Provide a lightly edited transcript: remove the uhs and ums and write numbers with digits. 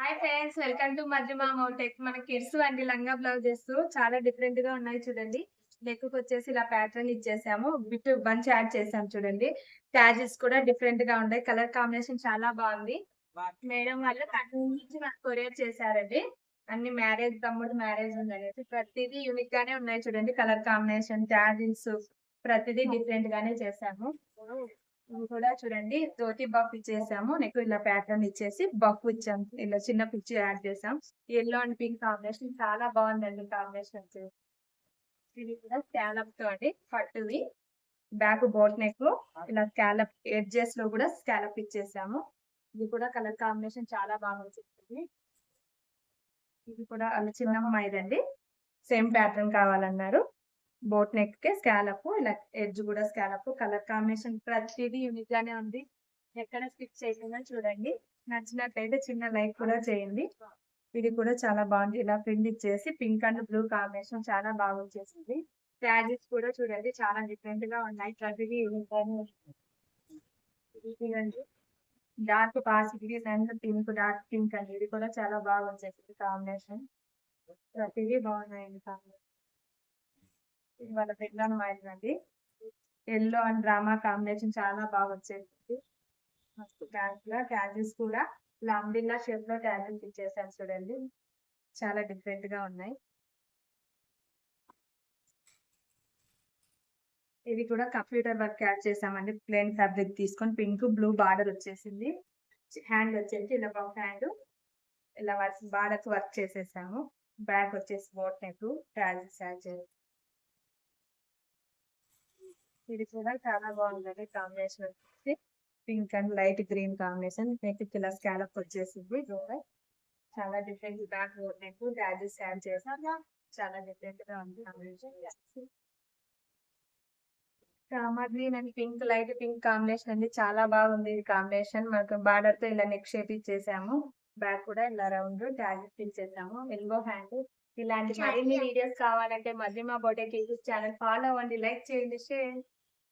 Hi friends, welcome to మధ్యమ మౌటెక్. మన kids అండి లంగా బ్లౌజెస్ చాలా డిఫరెంట్ గా ఉన్నాయి చూడండి. నెక్ వచ్చేసి ఇలా ప్యాటర్న్ ఇచ్చేసాము, బిట్ బంచ్ యాడ్ చేసాం చూడండి. ట్యాజెస్ కూడా డిఫరెంట్ గా ఉన్నాయి, కలర్ కాంబినేషన్ చాలా బాగుంది. మేడం వాళ్ళు కట్నం నుంచి మనకు కొరియర్ చేశారండి. అన్ని మ్యారేజ్, తమ్ముడు మ్యారేజ్ ఉందనేసి ప్రతిదీ యూనిక్ గానే ఉన్నాయి చూడండి. కలర్ కాంబినేషన్, ట్యాజిల్స్ ప్రతిదీ డిఫరెంట్ గానే చేసాము. ఇవి కూడా చూడండి, ధోతి బఫ్ ఇచ్చేసాము. నెక్ ఇలా ప్యాటర్న్ ఇచ్చేసి బఫ్ ఇచ్చాం, ఇలా చిన్న పిచ్చి యాడ్ చేసాం. ఎల్లో అండ్ పింక్ కాంబినేషన్ చాలా బాగుందండి కాంబినేషన్. ఇది కూడా స్కాలప్ తో అండి, పట్టువి. బ్యాక్ బోట్ నెక్ ఇలా స్కాలప్ ఎడ్జెస్ లో కూడా స్కాలప్ ఇచ్చేసాము. ఇది కూడా కలర్ కాంబినేషన్ చాలా బాగా వచ్చింది. ఇది కూడా అలా చిన్నమ్మాయిదండి, సేమ్ ప్యాటర్న్ కావాలన్నారు. బోట్ నెక్ కే స్కాలప్, ఇలా ఎడ్జ్ కూడా స్కాలప్. కలర్ కాంబినేషన్ ప్రతిదీ యూనిక్ గానే ఉంది. ఎక్కడ స్కిప్ చేయకుండా చూడండి. నచ్చినట్లయితే చిన్న లైక్ కూడా చేయండి. ఇది కూడా చాలా బాగుంది, ఇలా ప్రింట్ ఇచ్చేసి పింక్ అండ్ బ్లూ కాంబినేషన్ చాలా బాగా వచ్చేసింది. ట్యాజెస్ కూడా చూడండి చాలా డిఫరెంట్ గా ఉన్నాయి, ప్రతిదీ యూనిక్ గానే ఉంది. ఇదండి dark Pasi green and pink, dark pink అండి. ఇది కూడా చాలా బాగా వచ్చేసింది కాంబినేషన్. ప్రతిదీ బాగున్నాయండి కాంబినేషన్. ఇది వాళ్ళ పెళ్ళాం అండి. ఎల్లో అండ్ డ్రామా కాంబినేషన్ చాలా బాగా వచ్చేసింది. మస్తు ట్యాజెస్ కూడా ఇలా అంబ్రిల్లా షేప్ లో ట్యాజెస్ ఇచ్చేసాను చూడండి, చాలా డిఫరెంట్ గా ఉన్నాయి. ఇది కూడా కంప్యూటర్ వర్క్ యాడ్ చేసామండి. ప్లెయిన్ ఫ్యాబ్రిక్ తీసుకొని పింక్ బ్లూ బార్డర్ వచ్చేసింది. హ్యాండ్ వచ్చేసి ఇలా పఫ్ హ్యాండ్, ఇలా బార్డర్ వర్క్ చేసేసాము. బ్యాక్ వచ్చేసి బోట్ నెక్, ట్యాజెస్ యాడ్ చేసాము. ఇది కూడా చాలా బాగుందండి కాంబినేషన్ వచ్చేసి pink and light green combination. Neck ఇలా స్కాలప్ వచ్చేసింది. చాలా different, back boat neck, ట్యాజెస్ add చేసాము. చాలా డిఫరెంట్ గా ఉంది combination. Rama green and pink, light pink combination అండి, చాలా బాగుంది ఈ కాంబినేషన్. మనకు బార్డర్ తో ఇలా నెక్ షేప్ ఇచ్చేసాము. బ్యాక్ కూడా ఇలా రౌండ్ ట్యాజెస్ ఇచ్చేసాము. Elbow hand. ఇలాంటి మరిన్ని వీడియోస్ కావాలంటే మధ్యమ బొటెక్ యూట్యూబ్ ఛానల్ ఫాలో అవ్వండి, లైక్ చేయండి, షేర్